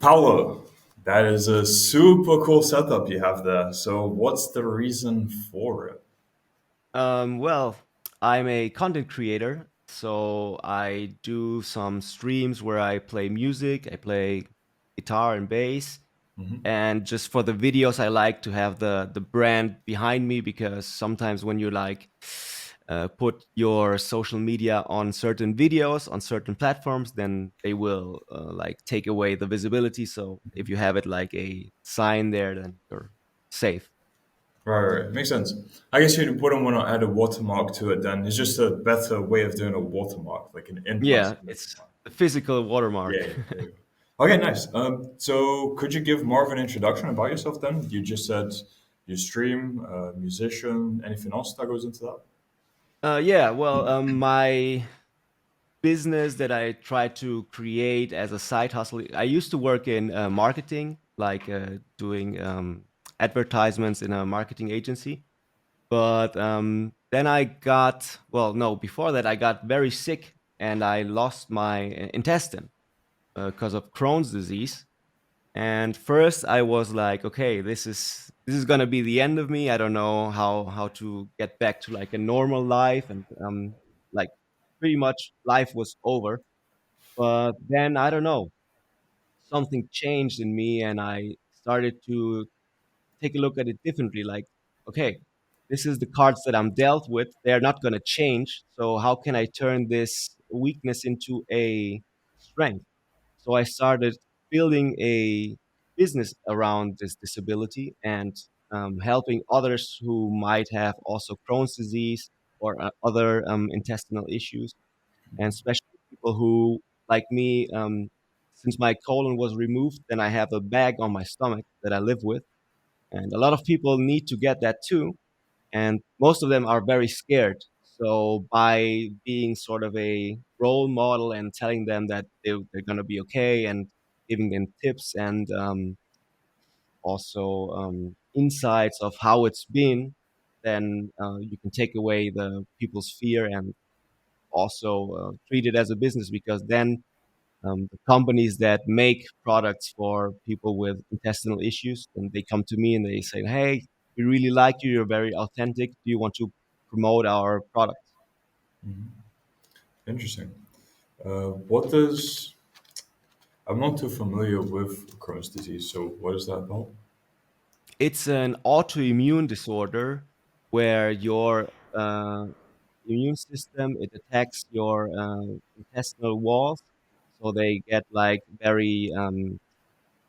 Paolo, that is a super cool setup you have there. So, what's the reason for it? Well, I'm a content creator, so I do some streams where I play music, I play guitar and bass, and just for the videos, I like to have the brand behind me because sometimes when you put your social media on certain videos on certain platforms, then they will take away the visibility. So if you have it like a sign there, then you're safe. Right, right, makes sense. I guess you wouldn't want to add a watermark to it. Then it's just a better way of doing a watermark, like an in-person Yeah, it's watermark. the physical watermark. Yeah, yeah, there you go. Okay, nice. So could you give more of an introduction about yourself then? You just said you stream, musician, anything else that goes into that? Yeah, well, my business that I try to create as a side hustle, I used to work in marketing, doing advertisements in a marketing agency. But then I got, well, no, before that, I got very sick and I lost my intestine because of Crohn's disease. And first I was like, okay, this is gonna be the end of me. I don't know how to get back to like a normal life, and like pretty much life was over. But then I don't know, something changed in me, and I started to take a look at it differently. Like, okay, this is the cards that I'm dealt with. They're not gonna change. So how can I turn this weakness into a strength? So I started building a business around this disability and helping others who might have also Crohn's disease or other intestinal issues, and especially people who, like me, since my colon was removed, then I have a bag on my stomach that I live with. And a lot of people need to get that too. And most of them are very scared. So by being sort of a role model and telling them that they're going to be okay and giving them tips and also insights of how it's been, then you can take away the people's fear and also treat it as a business, because then the companies that make products for people with intestinal issues, and they come to me and they say, "Hey, we really like you. You're very authentic. Do you want to promote our products?" Interesting. What does I'm not too familiar with Crohn's disease, so what is that about? It's an autoimmune disorder where your immune system, it attacks your intestinal walls, so they get like very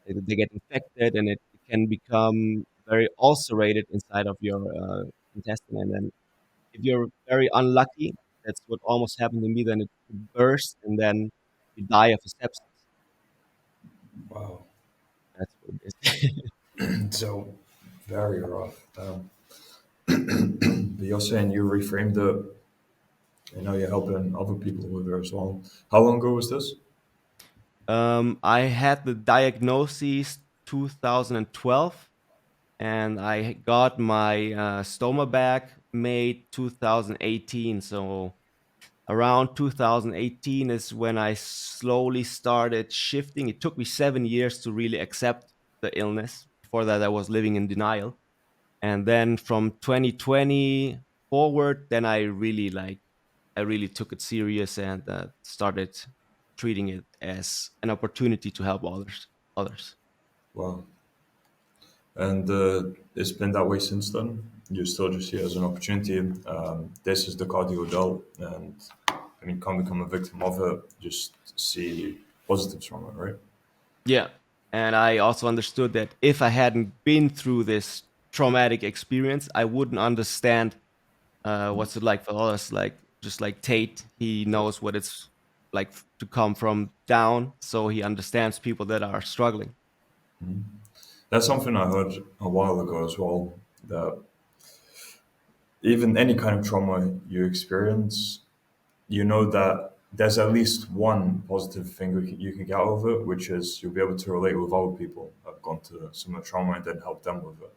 they get infected, and it can become very ulcerated inside of your intestine, and then if you're very unlucky, that's what almost happened to me. Then it could burst, and then you die of a sepsis. Wow. That's what it is. So very rough. But you're saying you reframed it, and now you're helping other people with it as well. How long ago was this? I had the diagnosis 2012, and I got my stoma back May 2018. So around 2018 is when I slowly started shifting. It took me 7 years to really accept the illness. Before that, I was living in denial. And then from 2020 forward, then I really took it serious and started treating it as an opportunity to help others. Wow. And it's been that way since then. You still just see it as an opportunity. This is the card you were dealt, and I mean, can't become a victim of it. Just see positives from it, right? Yeah. And I also understood that if I hadn't been through this traumatic experience, I wouldn't understand what's it like for others. Like just like Tate, he knows what it's like to come from down, so he understands people that are struggling. That's something I heard a while ago as well. That even any kind of trauma you experience, you know that there's at least one positive thing you can get out of it, which is you'll be able to relate with other people that have gone to similar trauma and then help them with it.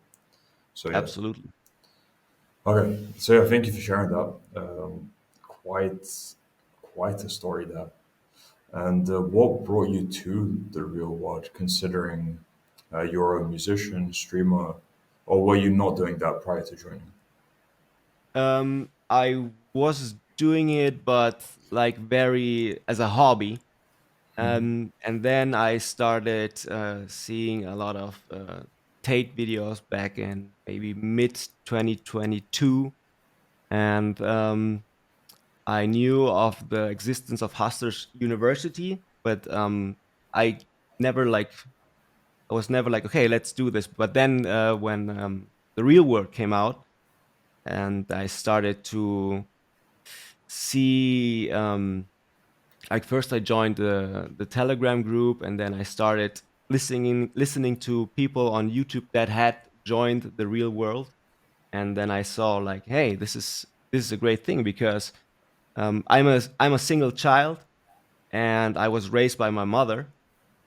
So yeah. Absolutely. Okay. So yeah, thank you for sharing that. Quite, quite a story there. And what brought you to the real world, considering you're a musician, streamer, or were you not doing that prior to joining? I was doing it, but like very as a hobby. And then I started seeing a lot of Tate videos back in maybe mid 2022, and I knew of the existence of Hustlers University, but I never like I was never like, okay, let's do this. But then when the real world came out, and I started to see, like first I joined the Telegram group, and then I started listening to people on YouTube that had joined the real world, and then I saw like, hey, this is a great thing because I'm a single child, and I was raised by my mother.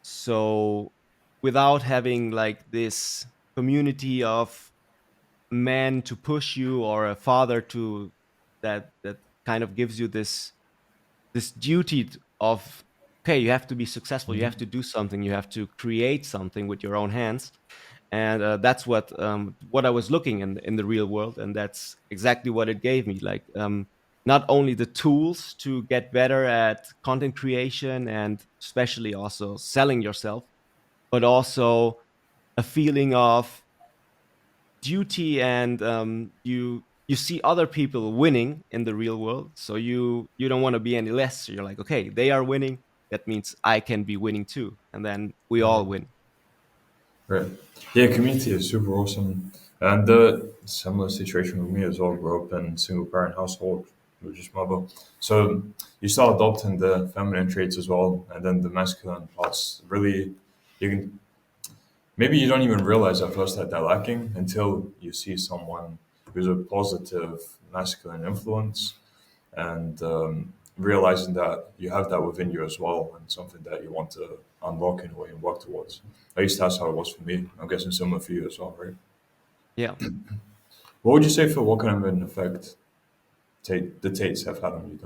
So without having like this community of men to push you, or a father to that kind of gives you this duty of, okay, you have to be successful, you have to do something, you have to create something with your own hands. And that's what I was looking in the real world, and that's exactly what it gave me. Like not only the tools to get better at content creation and especially also selling yourself, but also a feeling of duty, and you see other people winning in the real world, so you don't want to be any less. So you're like, okay, they are winning, that means I can be winning too, and then we all win. Right. Yeah, community is super awesome. And the similar situation with me as well. Grew up in single parent household with just mother. So you start adopting the feminine traits as well, and then the masculine parts. Really, you can maybe you don't even realize at first that they're lacking until you see someone who's a positive masculine influence, and realizing that you have that within you as well, and something that you want to unlock in a way and work towards. At least that's how it was for me. I'm guessing similar for you as well, right? Yeah. What would you say for what kind of an effect the Tates have had on you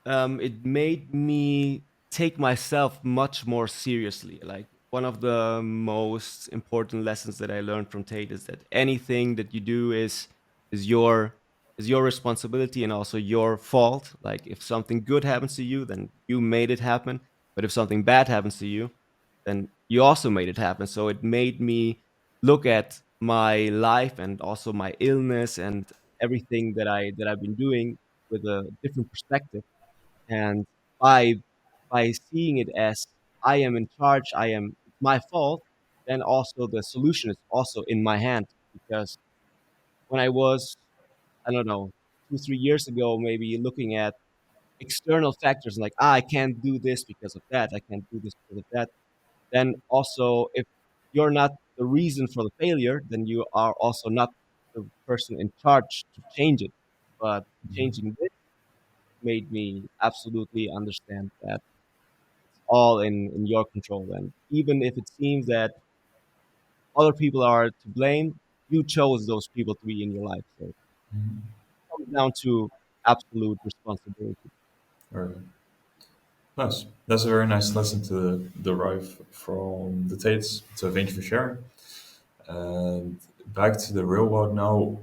then? It made me take myself much more seriously. Like one of the most important lessons that I learned from Tate is that anything that you do is your is your responsibility and also your fault. Like if something good happens to you, then you made it happen. But if something bad happens to you, then you also made it happen. So it made me look at my life and also my illness and everything that I've been doing with a different perspective. And by seeing it as I am in charge, it's my fault, then also the solution is also in my hand. Because when I was, I don't know, 2, 3 years ago, maybe looking at external factors like, I can't do this because of that, I can't do this because of that, then also if you're not the reason for the failure, then you are also not the person in charge to change it. But changing this made me absolutely understand that all in your control. And even if it seems that other people are to blame, you chose those people to be in your life. So it comes down to absolute responsibility. All right. Nice. That's a very nice lesson to derive from the Tates. So thank you for sharing. And back to the real world now.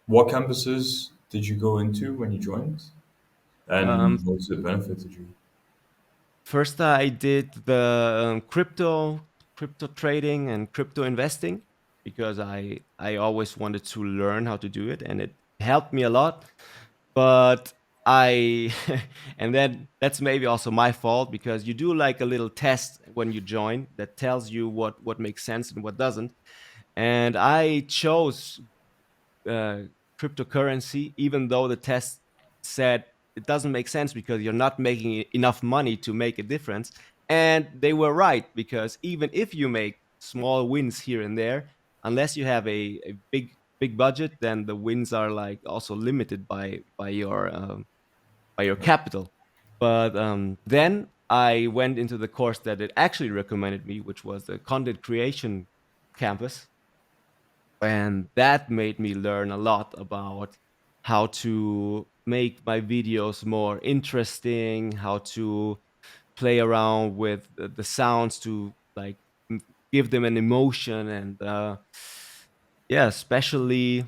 What campuses did you go into when you joined? Um, And how has it benefited you? First, I did the crypto trading and crypto investing because I always wanted to learn how to do it, and it helped me a lot. But I and then that's maybe also my fault because you do like a little test when you join that tells you what makes sense and what doesn't. And I chose uh, cryptocurrency, even though the test said it doesn't make sense because you're not making enough money to make a difference. And they were right because even if you make small wins here and there, unless you have a big budget, then the wins are like also limited by your capital. But then I went into the course that it actually recommended me, which was the content creation campus, and that made me learn a lot about how to make my videos more interesting, how to play around with the sounds to like give them an emotion, and yeah, especially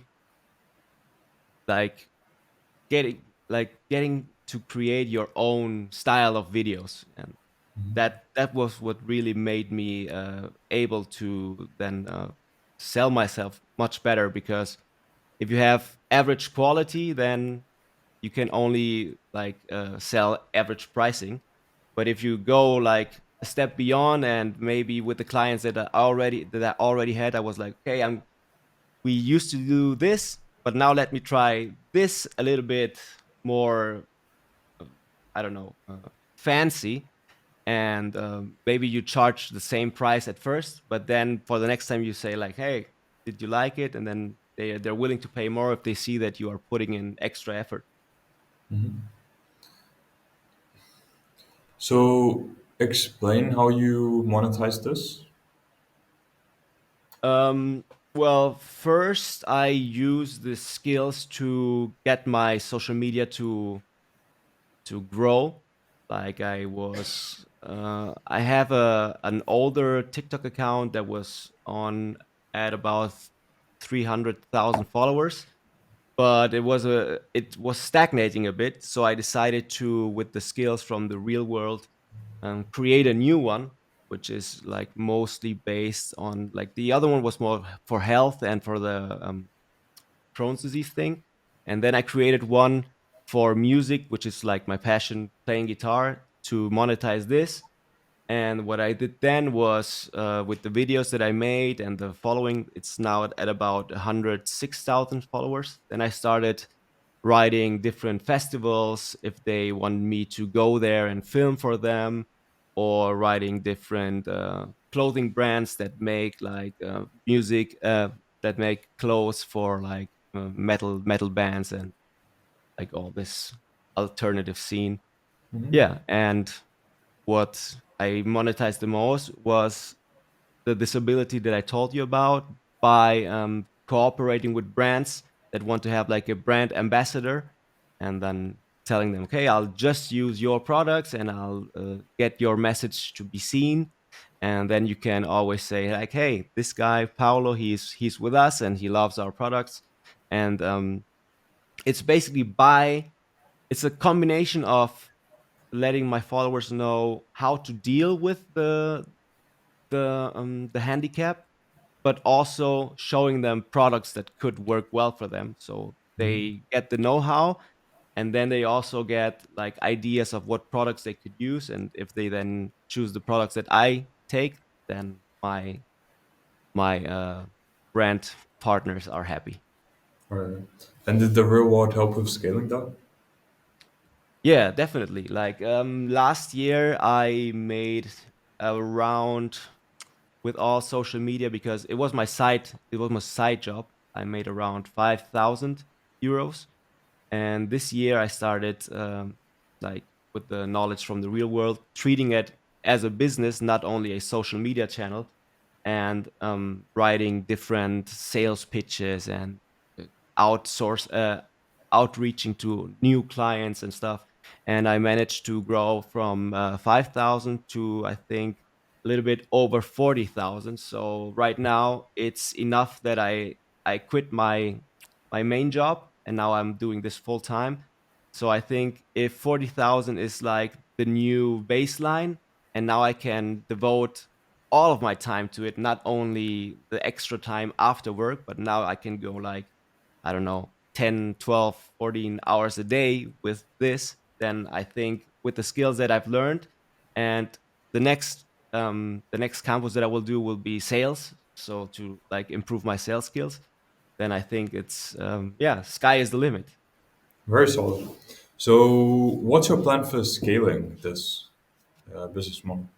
like getting to create your own style of videos, and that was what really made me able to then sell myself much better, because if you have average quality, then you can only like sell average pricing. But if you go like a step beyond, and maybe with the clients that I already had, I was like, okay, we used to do this, but now let me try this a little bit more, I don't know, fancy. And maybe you charge the same price at first, but then for the next time you say like, hey, did you like it? And then they're willing to pay more if they see that you are putting in extra effort. So explain how you monetize this. Well, first I use the skills to get my social media to grow. Like I have an older TikTok account that was on at about 300,000 followers, but it was stagnating a bit. So I decided to, with the skills from the real world, create a new one, which is like mostly based on, like, the other one was more for health and for the Crohn's disease thing. And then I created one for music, which is like my passion, playing guitar, to monetize this. And what I did then was, with the videos that I made and the following, it's now at about 106,000 followers. Then I started writing different festivals if they want me to go there and film for them, or writing different clothing brands that make like music, that make clothes for like metal bands, and like all this alternative scene. Yeah, and what I monetized the most was the disability that I told you about, by cooperating with brands that want to have like a brand ambassador, and then telling them, okay, I'll just use your products, and I'll get your message to be seen. And then you can always say like, hey, this guy Paolo, he's with us and he loves our products. And it's basically it's a combination of letting my followers know how to deal with the handicap, but also showing them products that could work well for them. So they get the know-how, and then they also get like ideas of what products they could use. And if they then choose the products that I take, then my brand partners are happy. Right. And did the real world help with scaling that? Yeah, definitely. Like last year, I made around, with all social media, because it was my side job. I made around 5,000 euros. And this year I started, like, with the knowledge from the real world, treating it as a business, not only a social media channel, and writing different sales pitches, and uh, outsource outreaching to new clients and stuff. And I managed to grow from 5,000 to, I think, a little bit over 40,000. So right now it's enough that I quit my main job, and now I'm doing this full time. So I think if 40,000 is like the new baseline, and now I can devote all of my time to it, not only the extra time after work, but now I can go like, I don't know, 10, 12, 14 hours a day with this. Then I think with the skills that I've learned, and the next campus that I will do will be sales. So to like improve my sales skills, then I think it's yeah, sky is the limit. Very solid. So, what's your plan for scaling this business model?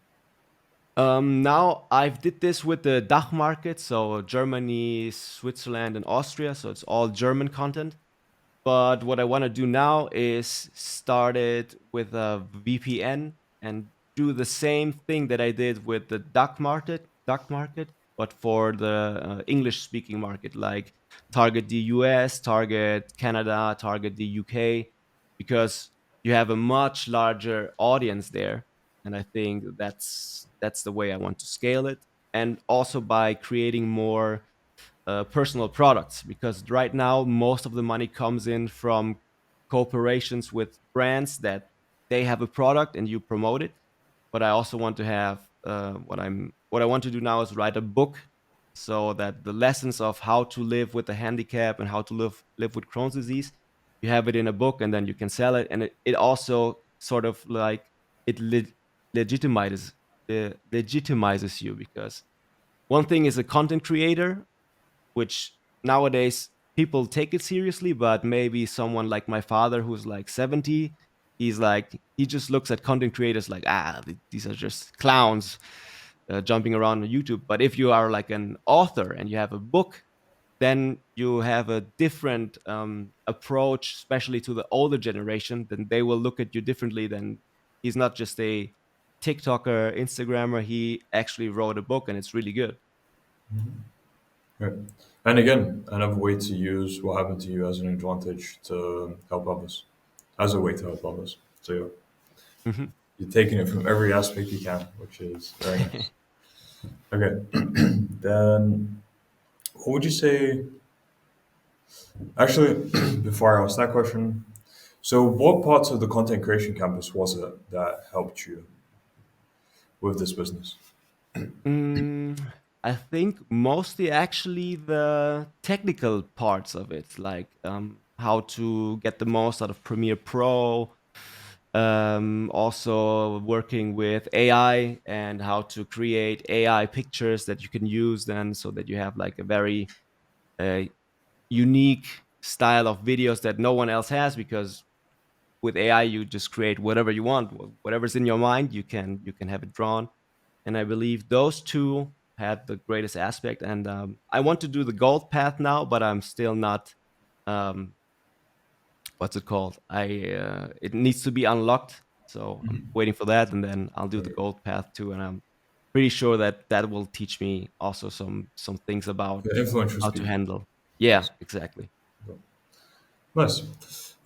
Now I've did this with the DACH market, so Germany, Switzerland, and Austria. So it's all German content. But what I want to do now is start it with a VPN, and do the same thing that I did with the DACH market, but for the English speaking market, like target the US, target Canada, target the UK. because you have a much larger audience there, and I think that's the way I want to scale it, and also by creating more personal products, because right now most of the money comes in from cooperations with brands that they have a product and you promote it. But I also want to have what I want to do now is write a book, so that the lessons of how to live with a handicap and how to live with Crohn's disease, you have it in a book, and then you can sell it, and it also sort of like it legitimizes legitimizes you, because one thing is a content creator, which nowadays people take it seriously, but maybe someone like my father who's like 70, he's like, he just looks at content creators like, these are just clowns jumping around on YouTube. But if you are like an author and you have a book, then you have a different approach, especially to the older generation. Then they will look at you differently. Than he's not just a TikToker, Instagrammer. He actually wrote a book, and it's really good. Right. And again, another way to use what happened to you as an advantage to help others, as a way to help others. So Mhm. you're taking it from every aspect you can, which is very nice. Okay, then what would you say? Actually, before I ask that question, so what parts of the content creation campus was it that helped you with this business? Mm, I think mostly actually the technical parts of it, like how to get the most out of Premiere Pro, also working with AI and how to create AI pictures that you can use then, so that you have like a very uh, unique style of videos that no one else has, because with AI you just create whatever you want, whatever's in your mind, you can have it drawn. And I believe those two had the greatest aspect. And I want to do the gold path now, but I'm still not. Um, what's it called? It needs to be unlocked, so I'm waiting for that, and then I'll do the Right. gold path too. And I'm pretty sure that that will teach me also some things about The influential how to speaking. handle. Yeah, Yes. exactly. Nice.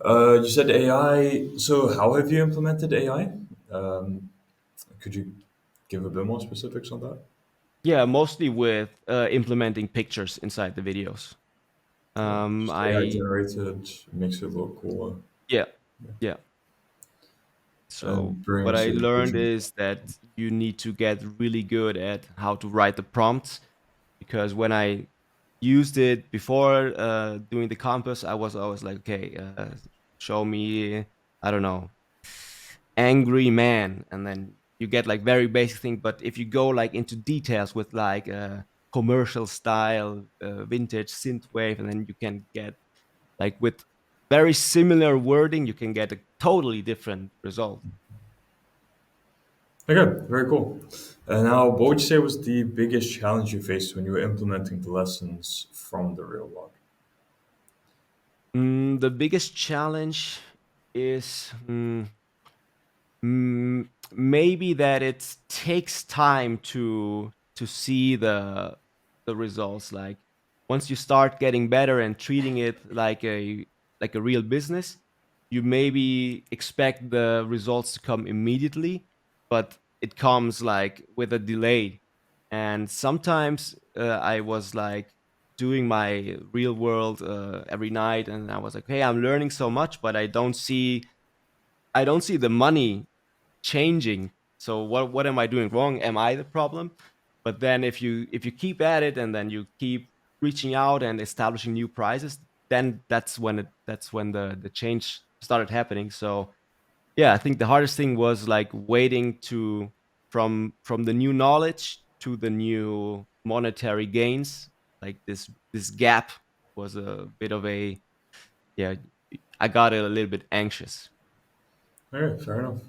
You said AI. So how have you implemented AI? Um, could you give a bit more specifics on that? Yeah, mostly with implementing pictures inside the videos. Just AI I generated makes it look cooler Yeah, yeah. So and what brings I the learned engagement. is that you need to get really good at how to write the prompts, because when I used it before doing the compass, I was always like, okay, show me, I don't know, angry man, and then you get like very basic thing. But if you go like into details with like commercial style, vintage synthwave, and then you can get like with very similar wording, you can get a totally different result. Okay, very cool. And now, what would you say was the biggest challenge you faced when you were implementing the lessons from the real world? The biggest challenge is maybe that it takes time to see the results. Like once you start getting better and treating it like a real business, you maybe expect the results to come immediately, but it comes like with a delay. And sometimes I was like doing my real world every night, and I was like, hey, I'm learning so much, but I don't see the money changing. So what am I doing wrong? Am I the problem? But then if you keep at it, and then you keep reaching out and establishing new prices, then that's when the change started happening. So yeah, I think the hardest thing was like waiting to from the new knowledge to the new monetary gains. Like this gap was a bit of a, yeah, I got a little bit anxious. All right, fair enough.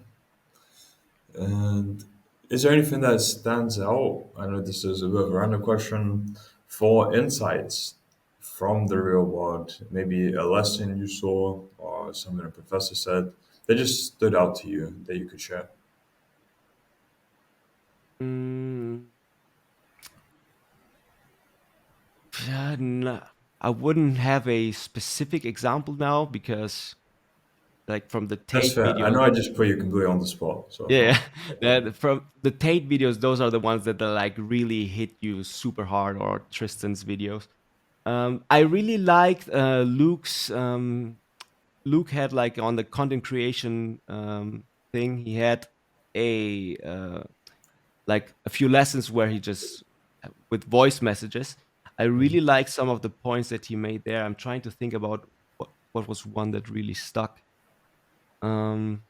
And is there anything that stands out? I know this is a bit of a random question for insights from the real world. Maybe a lesson you saw or something a professor said that just stood out to you that you could share. Mm, yeah, I wouldn't have a specific example now, because like from the That's Tate fair. I videos. know I just put you completely on the spot, so Yeah, no yeah. problem. From the Tate videos, those are the ones that like really hit you super hard, or Tristan's videos. I really liked Luke's. Luke had like on the content creation thing, he had a like a few lessons where he just with voice messages. I really like some of the points that he made there. I'm trying to think about what was one that really stuck. Um,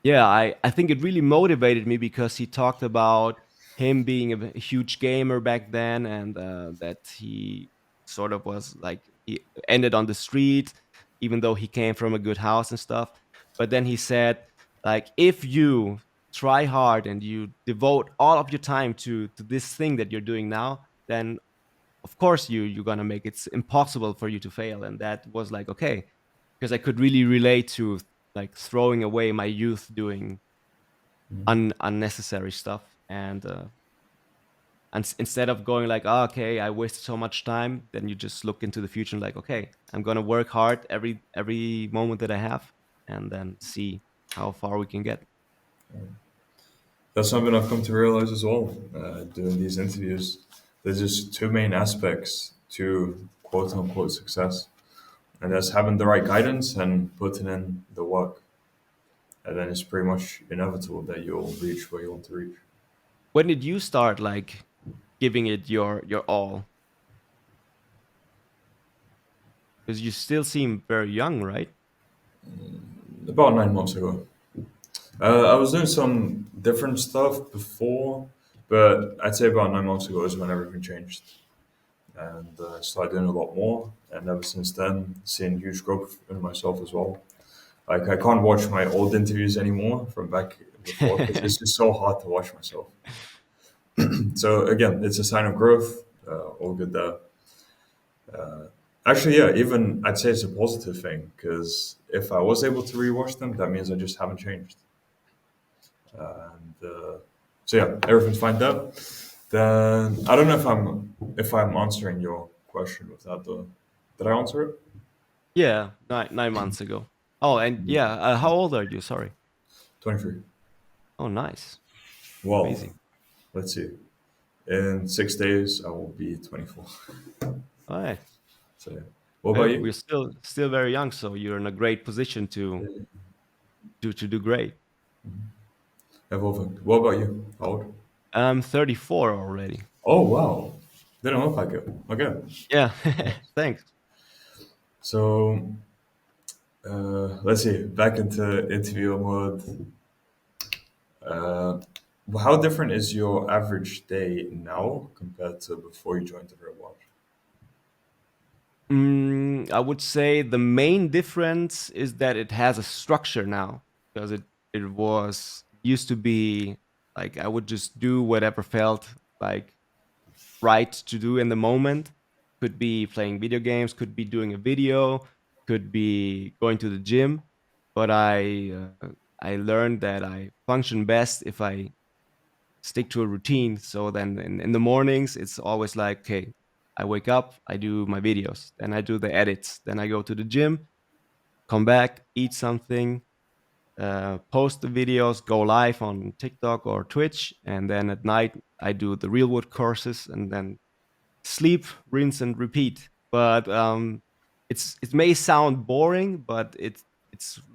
yeah, I think it really motivated me because he talked about him being a huge gamer back then, and that he sort of was like he ended on the street, even though he came from a good house and stuff. But then he said, like, if you try hard and you devote all of your time to this thing that you're doing now, then of course you're gonna make it's impossible for you to fail. And that was like okay, because I could really relate to like throwing away my youth doing unnecessary stuff, and instead of going like, oh, okay, I wasted so much time, then you just look into the future and like, okay, I'm gonna work hard every moment that I have, and then see how far we can get. That's something I've come to realize as well. Doing these interviews, there's just two main aspects to quote unquote success, and that's having the right guidance and putting in the work. And then it's pretty much inevitable that you'll reach where you want to reach. When did you start like giving it your all? Because you still seem very young, right? About 9 months ago. I was doing some different stuff before, but I'd say about 9 months ago is when everything changed. And I started doing a lot more. And ever since then, seeing huge growth in myself as well. Like, I can't watch my old interviews anymore from back before because it's just so hard to watch myself. So, again, it's a sign of growth. All good there. Actually, yeah, even I'd say it's a positive thing because if I was able to rewatch them, that means I just haven't changed. And so yeah, everything's fine there. Then I don't know if I'm answering your question with that though. Did I answer it? Yeah, 9 months ago. Oh, and yeah, how old are you? Sorry. 23. Oh, nice, Well, amazing. let's see. In 6 days, I will be 24. All right. So yeah. What about We're you? still very young, so you're in a great position to do great. Evolving. What about you? How old? I'm 34 already. Oh wow, didn't look like it. Okay. Yeah, Nice. thanks. So let's see. Back into interview mode. Uh, how different is your average day now compared to before you joined the real world? I would say the main difference is that it has a structure now, because it was used to be like I would just do whatever felt like right to do in the moment. Could be playing video games, could be doing a video, could be going to the gym. But I learned that I function best if I stick to a routine. So then in the mornings, it's always like, okay, I wake up, I do my videos, then I do the edits, then I go to the gym, come back, eat something, post the videos, go live on TikTok or Twitch, and then at night I do the real wood courses, and then sleep, rinse, and repeat. But it may sound boring, but it's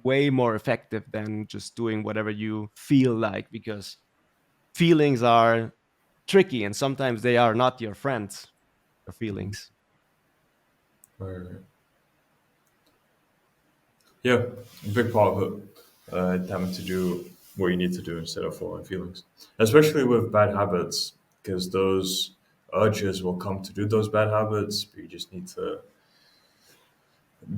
way more effective than just doing whatever you feel like, because feelings are tricky and sometimes they are not your friends, your feelings. Or, yeah, a big part of it. Having to do what you need to do instead of following feelings, especially with bad habits, because those urges will come to do those bad habits, but you just need to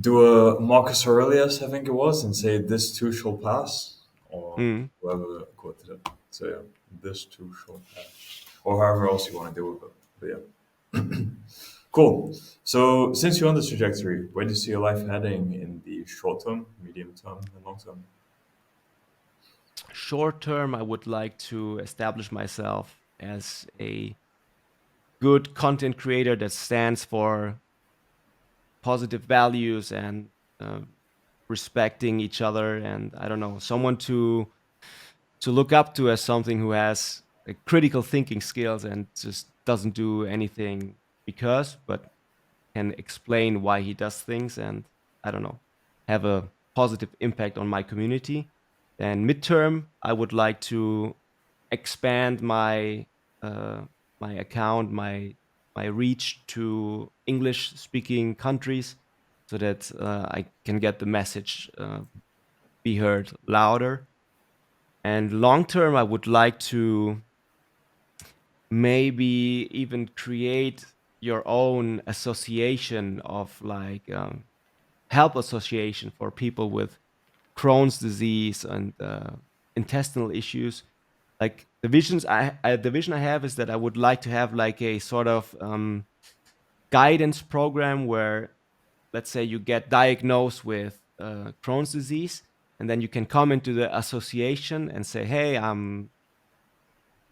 do a Marcus Aurelius, I think it was, and say, "This too shall pass," or Mm. whoever quoted it. So yeah, this too shall pass, or however else you want to deal with it. But yeah, cool. So since you're on this trajectory, where do you see your life heading in the short term, medium term, and long term? Short term, I would like to establish myself as a good content creator that stands for positive values and uh, respecting each other, and I don't know, someone to look up to as something who has like, critical thinking skills and just doesn't do anything because, but can explain why he does things, and I don't know, have a positive impact on my community. Then midterm, I would like to expand uh, my account, my reach to English speaking countries, so that I can get the message be heard louder. And long term, I would like to maybe even create your own association of like help association for people with Crohn's disease and intestinal issues. Like the vision I have is that I would like to have like a sort of guidance program where, let's say, you get diagnosed with Crohn's disease, and then you can come into the association and say, "Hey, I'm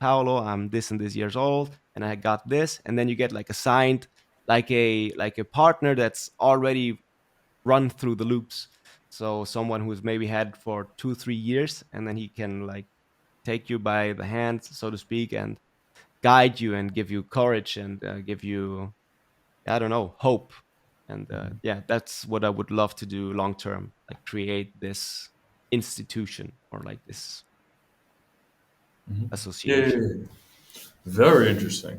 Paolo. I'm this and this years old, and I got this." And then you get like assigned like a partner that's already run through the loops. So someone who's maybe had for 2 3 years, and then he can like take you by the hand, so to speak, and guide you and give you courage and give you, I don't know, hope. And yeah, that's what I would love to do long term, like create this institution or like this Yeah, yeah, association. yeah. Very interesting.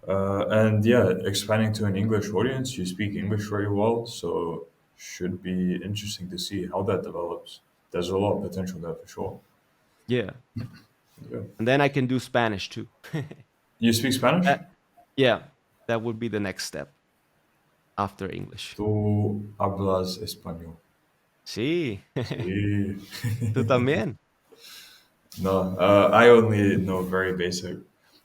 And yeah, expanding to an English audience, you speak English very well, so should be interesting to see how that develops. There's a lot of potential there for sure. Yeah, Yeah. and then I can do Spanish too. You speak Spanish? Uh, yeah, that would be the next step after English. Tú hablas español. Sí, Sí. tú también. No, I only know very basic.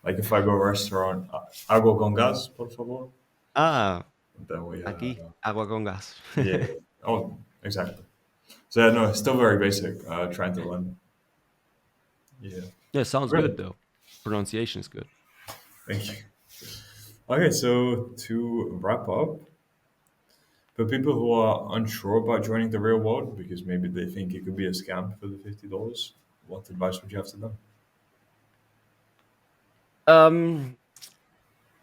Like if I go to a restaurant, algo con gas, por favor. Ah, Then we, aquí, agua con gas. yeah. Oh, exactly. So yeah, no, it's still very basic. Trying to learn. Yeah. Yeah, sounds good Okay. though. Pronunciation is good. Thank you. Okay, so to wrap up, for people who are unsure about joining the real world because maybe they think it could be a scam for the $50, what advice would you have to them? Um,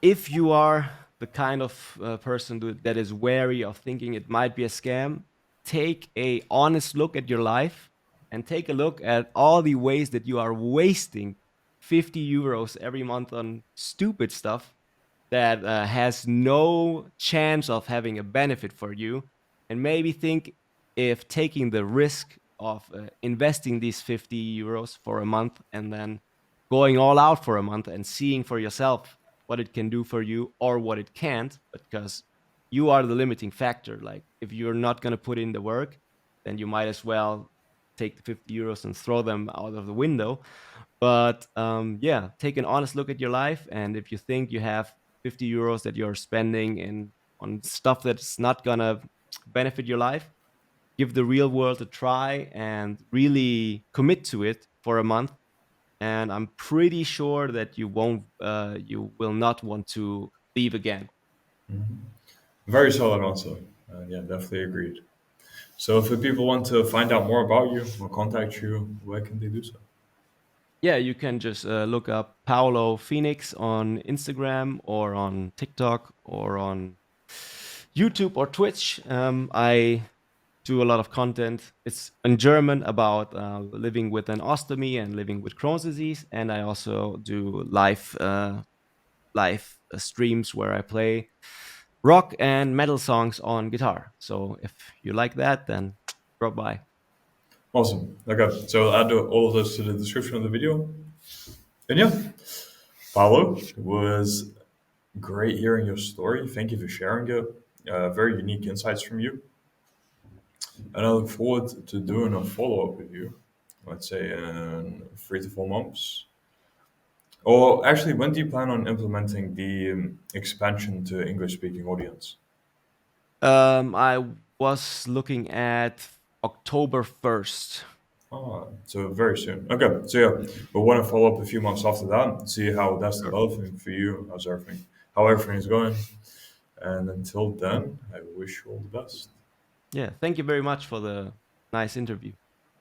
if you are the kind of person that is wary of thinking it might be a scam, take a honest look at your life and take a look at all the ways that you are wasting 50 euros every month on stupid stuff that has no chance of having a benefit for you, and maybe think if taking the risk of investing these 50 euros for a month and then going all out for a month and seeing for yourself what it can do for you or what it can't, because you are the limiting factor. Like if you're not going to put in the work, then you might as well take the 50 euros and throw them out of the window. But yeah, take an honest look at your life, and if you think you have 50 euros that you're spending in on stuff that's not gonna benefit your life, give the real world a try and really commit to it for a month. And I'm pretty sure that you will not want to leave again. Very solid answer. Yeah, definitely agreed. So if people want to find out more about you or contact you, where can they do so? Yeah, you can just look up Paolo Phoenix on Instagram or on TikTok or on YouTube or Twitch. I do a lot of content. It's in German about living with an ostomy and living with Crohn's disease, and I also do live streams where I play rock and metal songs on guitar. So if you like that, then drop by. Awesome. Okay, so I'll add all of this to the description of the video. And yeah, Paolo, it was great hearing your story. Thank you for sharing it. Very unique insights from you. And I look forward to doing a follow up with you, let's say in 3 to 4 months. Or actually, when do you plan on implementing the expansion to English speaking audience? I was looking at October 1st. Oh, so very soon. Okay, so yeah, we'll want to follow up a few months after that, see how that's Sure. developing for you, how everything is going. And until then, I wish you all the best. Yeah, thank you very much for the nice interview.